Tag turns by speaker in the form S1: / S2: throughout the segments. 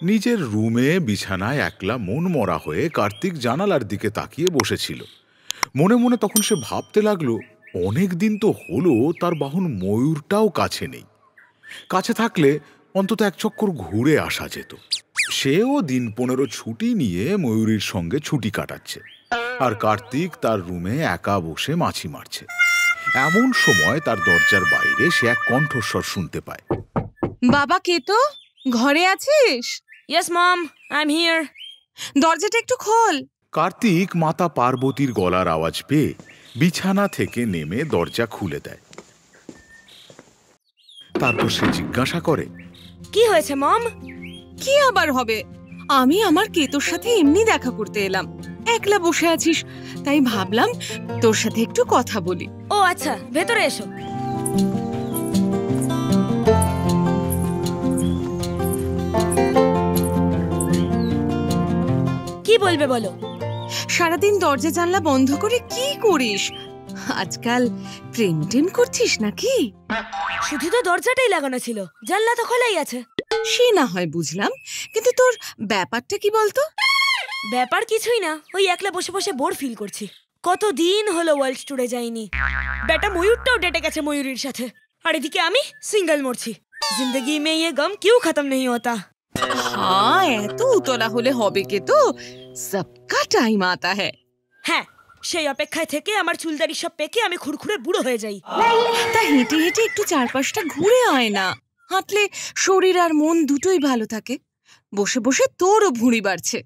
S1: নিজের রুমে বিছানায় একলা মন মরা হয়ে কার্তিক জানালার দিকে তাকিয়ে বসেছিল। মনে মনে তখন সে ভাবতে লাগলো, অনেক দিন তো হলো তার বাহন ময়ূরটাও কাছে নেই। কাছে থাকলে অন্তত এক চক্কর ঘুরে আসা যেত। সেও দিন 15 ছুটি নিয়ে ময়ূরীর সঙ্গে ছুটি কাটাচ্ছে, আর কার্তিক তার রুমে একা বসে মাছি মারছে। এমন সময় তার দরজার বাইরে সে এক কণ্ঠস্বর শুনতে পায়।
S2: বাবা, কে তো? ঘরে আছিস?
S3: Yes mom, I am here.
S2: দরজাটা একটু খোল।
S1: কার্তিক মাতা পার্বতীর গলার আওয়াজ পেয়ে বিছানা থেকে নেমে দরজা খুলে দেয়। তারপর সে জিজ্ঞাসা করে,
S3: কি হয়েছে মম?
S2: কি আবার হবে? আমি আমার কেতোর সাথে এমনি দেখা করতে এলাম। একলা বসে আছিস, তাই ভাবলাম তোর সাথে একটু কথা বলি।
S3: ও আচ্ছা, ভেতরে এসো। কি বলবে বলো।
S2: সারাদিন দরজা জানলা বন্ধ করে কি করিস? আজকাল প্রেম টেম করছিস নাকি?
S3: শুধু তো দরজাটাই লাগানো ছিল, জানলা তো খোলাই আছে।
S2: সে না হয় বুঝলাম, কিন্তু তোর ব্যাপারটা কি বলতো?
S3: ব্যাপার কিছুই না, ওই একলা বসে বসে বোর ফিল করছি। কতদিন হলো ওয়ার্ল্ড ট্যুরে যাইনি। বেটা ময়ূরটাও ডেটে গেছে ময়ূরীর সাথে, আর এদিকে আমি সিঙ্গেল মরছি। জিন্দগি মে ये गम क्यों खत्म नहीं होता।
S2: হ্যাঁ, এত উতলা হলে হবে কে তো, সবকা টাইম আতা হ্যায়।
S3: হ্যাঁ, সেই অপেক্ষায় থেকে আমার চুলদারি সব পেকে আমি খুরখুরে বুড়ো হয়ে যাই।
S2: তা হেঁটে হেঁটে একটু চারপাশটা ঘুরে আয় না। হাঁটলে শরীর আর মন দুটোই ভালো থাকে। বসে বসে তোরও ভুঁড়ি বাড়ছে।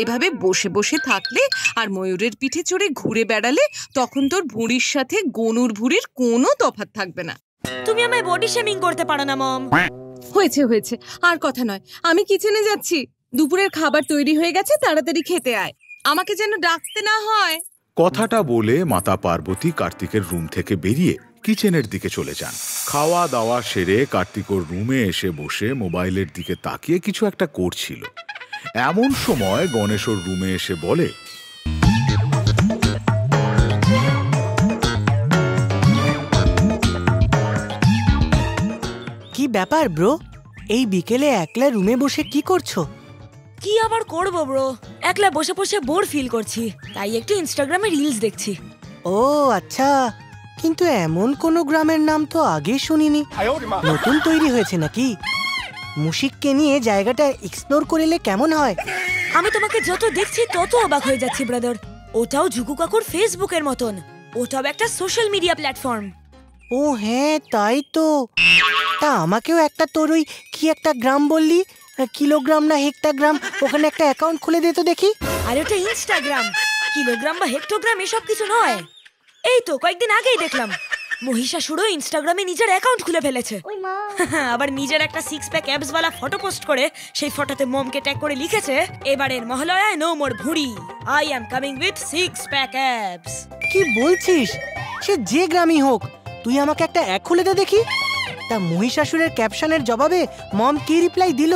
S2: এভাবে বসে বসে থাকলে আর ময়ূরের পিঠে চড়ে ঘুরে বেড়ালে তখন তোর ভুঁড়ির সাথে গনুর ভুঁড়ির কোনো তফাৎ থাকবে না।
S3: তুমি আমায় বডি শেমিং করতে পারো না মম।
S2: হয়েছে হয়েছে, আর কথা নয়। আমি কিচেনে যাচ্ছি, দুপুরের খাবার তৈরি হয়ে গেছে, তাড়াতাড়ি খেতে আয়, আমাকে যেন ডাকতে না হয়।
S1: কথাটা বলে মাতা পার্বতী কার্তিকের রুম থেকে বেরিয়ে কিচেনের দিকে চলে যান। খাওয়া দাওয়া সেরে কার্তিক ওর রুমে এসে বসে মোবাইলের দিকে তাকিয়ে কিছু একটা করছিল। এমন সময় গণেশ ওর রুমে এসে বলে,
S4: কি ব্যাপার ব্রো, এই বিকেলে একলা রুমে বসে কি করছো?
S3: কি আবার করবো ব্রো, একলা বসে বসে বোর ফিল করছি, তাই একটু ইনস্টাগ্রামে রিলস দেখছি।
S4: ও আচ্ছা, কিন্তু এমন কোনো গ্রামের নাম তো আগে শুনিনি। নতুন তৈরি হয়েছে নাকি? মুশিককে নিয়ে জায়গাটা এক্সপ্লোর করলে কেমন হয়?
S3: আমি তোমাকে যত দেখছি তত অবাক হয়ে যাচ্ছি ব্রাদার। ওটাও ঝুকু কাকুর ফেসবুকের মতন, ওটাও একটা সোশ্যাল মিডিয়া প্ল্যাটফর্ম।
S4: ও হ্যাঁ, তাই তো। তা আমাকেও একটা তোর ওই কি একটা গ্রাম বললি, কিলোগ্রাম না হেক্টাগ্রাম, ওখানে একটা অ্যাকাউন্ট খুলে দে তো দেখি।
S3: আর ওটা ইনস্টাগ্রাম, কিলোগ্রাম বা হেক্টোগ্রাম এসব কিছু নয়। এই তো কয়েকদিন আগেই দেখলাম মহিষাসুরও ইনস্টাগ্রামে নিজের অ্যাকাউন্ট খুলে ফেলেছে। আবার নিজের একটা 6 প্যাক অ্যাবস वाला ফটো পোস্ট করে সেই ফটোতে মমকে ট্যাগ করে লিখেছে, এবারের মহালয়ায় নো মোর ভুঁড়ি, I am coming with 6 pack ABS.
S4: কি বলছিস? সে যে গ্রামই হোক, তুই আমাকে একটা অ্যাড খুলে দে দেখি। তা মহিষাসুরের ক্যাপশনের জবাবে মম কি রিপ্লাই দিল?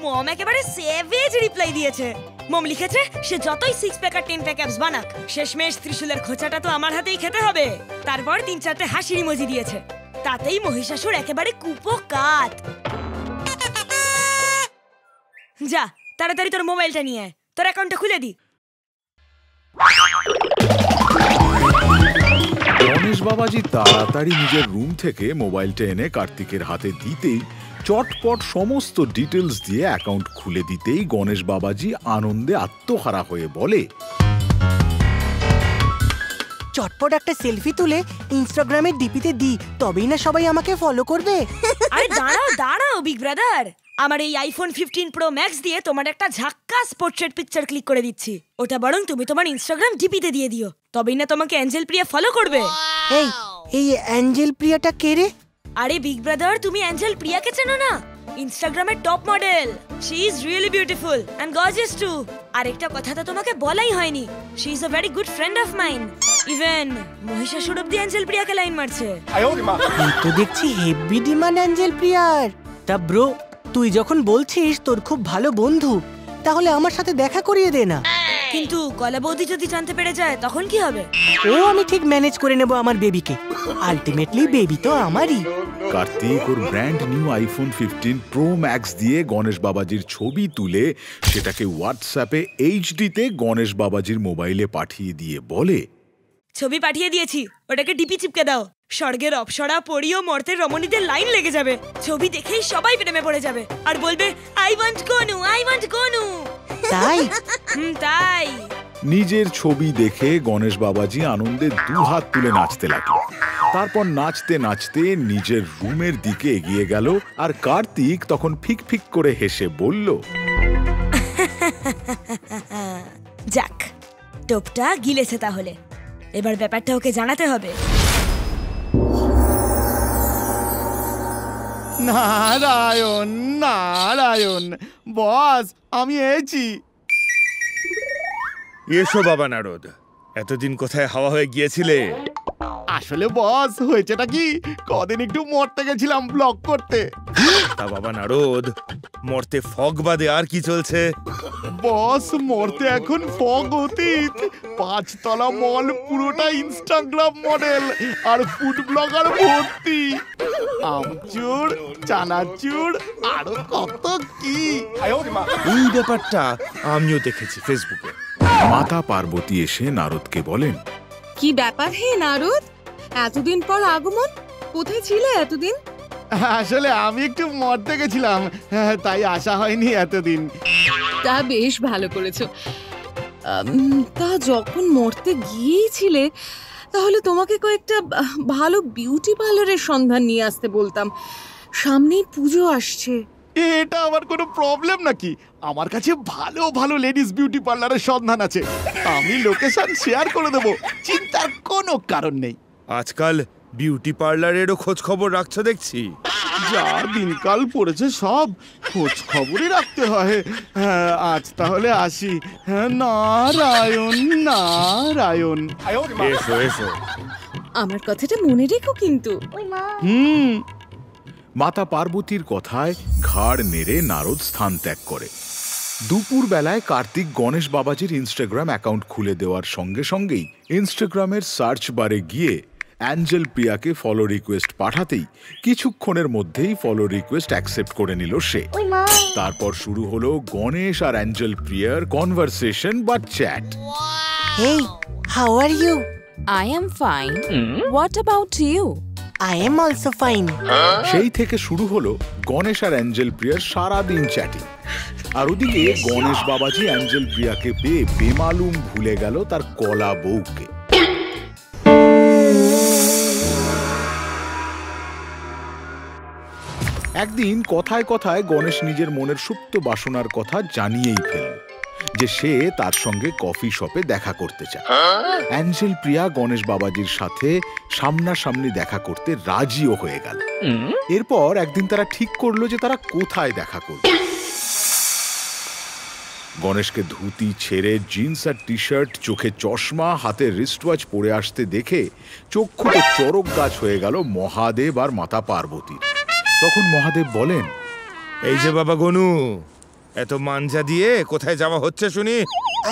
S3: মম একেবারে সেভেজ রিপ্লাই দিয়েছে। মম লিখেছে সে যতই 6 প্যাক আর 10 প্যাক অ্যাবস বানাক, শেষমেশ ত্রিশূলের খোঁচাটা তো আমার হাতেই খেতে হবে। তারপর 3-4টে হাসির ইমোজি দিয়েছে। তাতেই মহিষাসুর একেবারে কুপোকাত। যা তাড়াতাড়ি তোর মোবাইলটা নিয়ে আয়, তোর অ্যাকাউন্টটা খুলে দি।
S1: গণেশ বাবাজি তাড়াতাড়ি নিজের রুম থেকে মোবাইলটা এনে কার্তিকের হাতে দিতেই চটপট সমস্ত ডিটেলস দিয়ে অ্যাকাউন্ট খুলে দিতেই গণেশ বাবাজি আনন্দে আত্মহারা হয়ে বলে,
S4: চটপট একটা সেলফি তুলে ইনস্টাগ্রামের ডিপিতে দি, তবেই না সবাই আমাকে ফলো করবে।
S3: আরে দাঁড়াও দাঁড়াও বিগ ব্রাদার, আমার এই আইফোন 15 প্রো ম্যাক্স দিয়ে তোমার একটা ঝাক্কাস পোর্ট্রেট পিকচার ক্লিক করে দিচ্ছি। ওটা বরং তুমি তোমার ইনস্টাগ্রাম ডিপিতে দিয়ে দিও, তবেই না তোমাকে অ্যাঞ্জেল প্রিয়া ফলো করবে।
S4: এই এই অ্যাঞ্জেল প্রিয়াটা কে রে?
S3: আরে বিগ ব্রাদার, তুমি অ্যাঞ্জেল প্রিয়াকে চেনো না? ইনস্টাগ্রামের top model. She is really beautiful and gorgeous too. আরেকটা কথা তো তোমাকে বলাই হয়নি, she is a very good friend of mine. Even Mahishasur অব্দি অ্যাঞ্জেল প্রিয়াকে লাইন মারছে।
S4: এই তো দেখছি হেভি ডিমান্ড অ্যাঞ্জেল প্রিয়ার। তা ব্রো, তুই যখন বলছিস তোর খুব ভালো বন্ধু, তাহলে আমার সাথে দেখা করিয়ে দে না।
S3: কিন্তু কলা বৌদি যদি জানতে পেরে যায় তখন কি হবে?
S4: ও আমি ঠিক ম্যানেজ করে নেব আমার বেবিকে। আলটিমেটলি বেবি তো আমারই।
S1: কার্তিক ওর brand new iPhone 15 pro max দিয়ে গণেশ বাবাজির ছবি তুলে সেটাকে হোয়াটসঅ্যাপে এইচডিতে গণেশ বাবাজির মোবাইলে পাঠিয়ে দিয়ে বলে,
S3: ছবি পাঠিয়ে দিয়েছি, ওটাকে ডিপি চিপকে দাও। স্বর্গের অপ্সরা পরি ও মর্তের রমণীদের লাইন লেগে যাবে। ছবি দেখেই সবাই প্রেমে পড়ে যাবে আর বলবে I want Gonu, I want Gonu.
S4: তাই
S3: তাই
S1: নিজের ছবি দেখে গণেশ বাবাজি আনন্দে দু হাত তুলে নাচতে লাগলো। তারপর নাচতে নাচতে নিজের রুমের দিকে এগিয়ে গেল আর কার্তিক তখন ফিক ফিক করে হেসে বলল,
S3: যাক, টোপটা গিলেছে তাহলে। এবার ব্যাপারটা ওকে জানাতে হবে।
S5: নারায়ণ নারায়ণ, বস আমি এসেছি।
S6: এসো বাবা নারদ, এতদিন কোথায় হাওয়া হয়ে গিয়েছিলে?
S5: আসলে বস হয়েছেটা কি, কদিন একটু মরতে গেছিলাম ব্লক করতে।
S6: তা বাবা নারদ, মরতে ফগ বাদে আর কি চলছে?
S5: বস মরতে এখন ফগ অতীত, 5 তলা মল পুরোটা ইনস্টাগ্রাম মডেল আর ফুড ব্লগার ভর্তি। আমচুর, চানাচুর, আরো কত কি।
S6: এই ব্যাপারটা আমিও দেখেছি ফেসবুকে।
S1: মাতা পার্বতী এসে নারদকে বলেন,
S2: কি ব্যাপার হে নারদ, এতদিন পর আগমন, কোথায় ছিলে এতদিন?
S5: আসলে আমি একটু মরতে গেছিলাম, তাই আসা হয়নি এতদিন।
S2: তা বেশ ভালো করেছো। তা যখন মরতে গিয়েছিলে তাহলে তোমাকে কয়েকটা ভালো বিউটি পার্লারের সন্ধান নিয়ে আসতে বলতাম, সামনেই পুজো আসছে।
S5: এটা আমার কোনো প্রবলেম নাকি? আমার কাছে ভালো ভালো লেডিস বিউটি পার্লারের সন্ধান আছে, আমি লোকেশন শেয়ার করে দেবো, চিন্তার কোনো কারণ নেই।
S6: আজকাল বিউটি পার্লারেরও খোঁজ খবর রাখছো দেখছি।
S5: যা দিনকাল পড়েছে সব খোঁজ খবরই রাখতে হয়। হ্যাঁ, আজ তাহলে আসি। হ্যাঁ, নারায়ণ নারায়ণ।
S6: এসো এসো।
S2: আমার কথাটা মনে রেখো কিন্তু।
S5: হুম।
S1: মাতা পার্বতীর কথায় ঘাড় নেড়ে নারদ স্থান ত্যাগ করে। দুপুর বেলায় কার্তিক গণেশ বাবাজির ইনস্টাগ্রাম অ্যাকাউন্ট খুলে দেওয়ার সঙ্গে সঙ্গেই ইনস্টাগ্রামের সার্চ বারে গিয়ে অ্যাঞ্জেল প্রিয়াকে ফলো রিকোয়েস্ট পাঠাতেই কিছুক্ষণের মধ্যেই ফলো রিকোয়েস্ট অ্যাকসেপ্ট করে নিল সে। তারপর শুরু হলো গণেশ আর অ্যাঞ্জেল প্রিয়ার কনভারসেশন বা chat.
S4: Hey, how are you?
S7: I am fine. What about you?
S4: I am also fine.
S1: সেই থেকে শুরু হলো গণেশ আর অ্যাঞ্জেল প্রিয়ার সারাদিন চ্যাটিং। আর ওদিকে গণেশ বাবাজি অ্যাঞ্জেল প্রিয়াকে পেয়ে বেমালুম ভুলে গেল তার কলা বউকে। একদিন কথায় কথায় গণেশ নিজের মনের সুপ্ত বাসনার কথা জানিয়েই ফেলল যে সে তার সঙ্গে কফি শপে দেখা করতে চায়। অ্যাঞ্জেল প্রিয়া গণেশ বাবাজির সাথে সামনাসামনি দেখা করতে রাজিও হয়ে গেল। এরপর একদিন তারা ঠিক করলো যে তারা কোথায় দেখা করবে। গণেশকে ধুতি ছেড়ে জিন্স আর টি শার্ট, চোখে চশমা, হাতে রিস্টওয়াচ পরে আসতে দেখে চক্ষুতে চরক গাছ হয়ে গেল মহাদেব আর মাতা পার্বতীর। তখন মহাদেব বলেন,
S6: এই যে বাবা গনু, এত মানজা দিয়ে কোথায় যাওয়া হচ্ছে শুনি?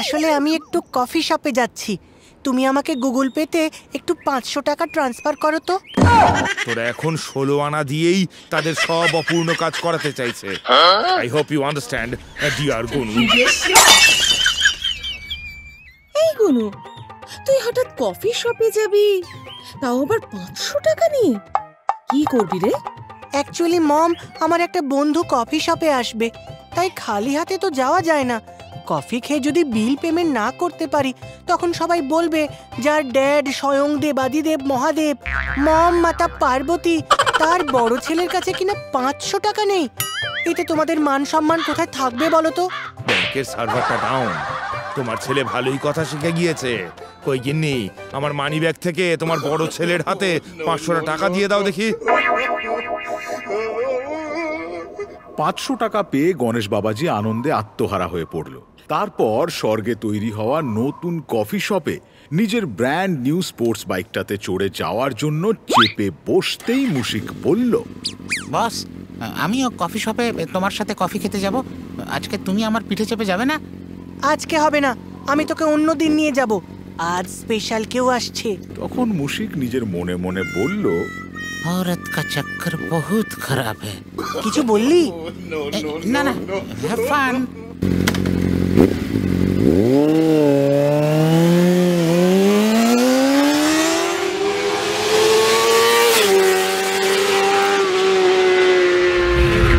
S4: আসলে আমি একটু কফি শপে যাচ্ছি, তুমি আমাকে গুগল পেতে একটু 500 টাকা ট্রান্সফার করো তো।
S6: তোরা এখন 16 আনা দিয়েই তাদের সব অপূর্ণ কাজ করাতে চাইছে। I hope you understand dear Gonu.
S2: এই গুনু, তুই হঠাৎ কফি শপে যাবি, তাও আবার 500 টাকা নিয়ে? কি করবি রে?
S4: অ্যাকচুয়ালি মম, আমার একটা বন্ধু কফি শপে আসবে, তাই খালি হাতে তো যাওয়া যায় না। কফি খেয়ে যদি বিল পেমেন্ট না করতে পারি তখন সবাই বলবে যার ড্যাড স্বয়ং দেবাদিদেব মহাদেব মম মাতা পার্বতী, তার বড় ছেলের কাছে কিনা 500 টাকা নেই। এতে তোমাদের মান সম্মান কোথায় থাকবে বলো তো?
S6: ব্যাংকের সার্ভারটা ডাউন। তোমার ছেলে ভালোই কথা শিখে গিয়েছে। কই গিন্নি, আমার মানি ব্যাগ থেকে তোমার বড় ছেলের হাতে 500 টাকা দিয়ে দাও দেখি।
S1: 500 টাকা পেয়ে গণেশ বাবাজি আনন্দে আত্মহারা হয়ে পড়ল। তারপর স্বর্গে তৈরি হওয়া নতুন কফি শপে নিজের ব্র্যান্ড নিউ স্পোর্টস বাইকটাতে চড়ে যাওয়ার জন্য চেপে বসতেই মুশিক বলল,
S8: বস, আমিও কফি শপে তোমার সাথে কফি খেতে যাব। আজকে তুমি আমার পিঠে চেপে যাবে না?
S4: আজকে হবে না, আমি তোকে অন্য দিন নিয়ে যাব। আজ স্পেশাল কেউ আসছে।
S1: তখন মুশিক নিজের মনে মনে বলল,
S8: औरत का चक्कर बहुत खराब है।
S4: কিছু বললি?
S8: ना ना, have fun।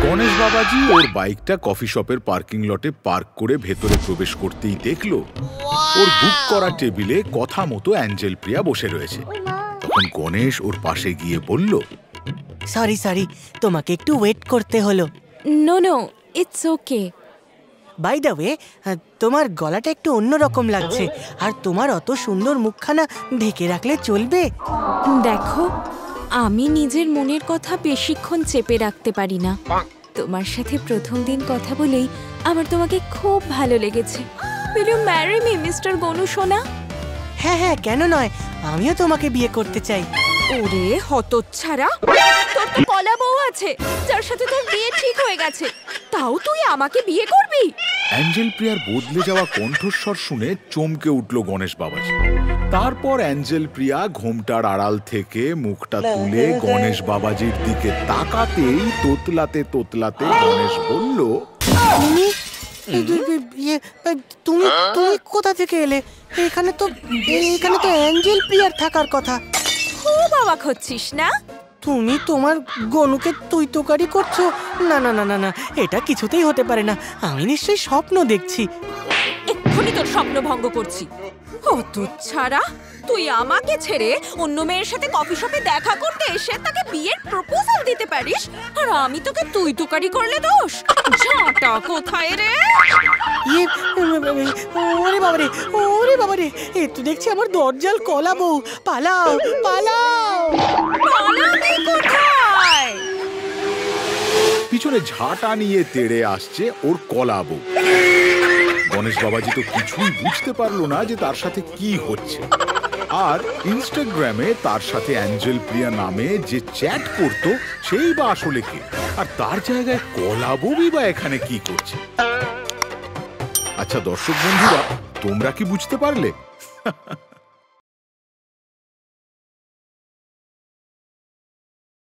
S1: গণেশ বাবাজি ওর বাইকটা কফি শপের পার্কিং লটে পার্ক করে ভেতরে প্রবেশ করতেই দেখলো ওর বুক করা টেবিলে কথা মতো অ্যাঞ্জেল প্রিয়া বসে রয়েছে। তখন গণেশ ওর পাশে গিয়ে বলল,
S4: সরি, তোমাকে একটু ওয়েট করতে হলো।
S7: No, no, it's okay.
S4: By the way, তোমার গলাটা একটু অন্যরকম লাগছে, আর তোমার অত সুন্দর মুখখানা ঢেকে রাখলে চলবে?
S7: দেখো, আমি নিজের মনের কথা বেশিক্ষণ চেপে রাখতে পারি না। তোমার সাথে প্রথম দিন কথা বলেই আমার তোমাকে খুব ভালো লেগেছে। Will you marry me, Mr. Gonu সোনা?
S4: হ্যাঁ, কেন নয়, আমিও তোমাকে বিয়ে করতে চাই।
S7: ওরে হতচ্ছাড়া, তোর তো কলা বউ আছে যার সাথে তোর বিয়ে ঠিক হয়ে গেছে, তাও তুই আমাকে বিয়ে করবি?
S1: অ্যাঞ্জেল প্রিয়ার বদলে যাওয়া কণ্ঠস্বর শুনে চমকে উঠল গণেশ বাবাজি। তারপর অ্যাঞ্জেল প্রিয়া ঘোমটার আড়াল থেকে মুখটা তুলে গণেশ বাবাজির দিকে তাকাতেই তোতলাতে তোতলাতে গণেশ বলল,
S4: তুমি কোথা থেকে এলে? এখানে তো অ্যাঞ্জেল প্রিয়ার থাকার কথা।
S7: খুব অবাক হচ্ছিস না?
S4: তুমি তোমার গনুকে তুই তোকারি করছো? না, এটা কিছুতেই হতে পারে না। আমি নিশ্চয়ই স্বপ্ন দেখছি।
S7: এক্ষুনি তোর স্বপ্ন ভঙ্গ করছি। হতচ্ছাড়া, তুই আমাকে ছেড়ে অন্য মেয়ের সাথে কফি শপে দেখা করতে এসে তাকে বিয়ের প্রপোজাল দিতে পারিস, আর আমি তোকে তুই তুকারি করলে দোষ? ঝাঁটা কোথায় রে?
S4: ওরে বাবারে, এ তো দেখছি আমার দরজাল কলা বউ। পালাও!
S7: পালাবি কোথায়?
S1: পিছনে ঝাঁটা নিয়ে তেড়ে আসছে ওর কলাবো। গণেশ বাবাজি তো কিছুই বুঝতে পারলো না যে তার সাথে কি হচ্ছে। আর ইনস্টাগ্রামে তার সাথে অ্যাঞ্জেল প্রিয়া নামে যে চ্যাট করতো সেই বা আসলে কে, আর তার জায়গায় কলাবই বা এখানে কি করছে? আচ্ছা দর্শক বন্ধুরা, তোমরা কি বুঝতে পারলে?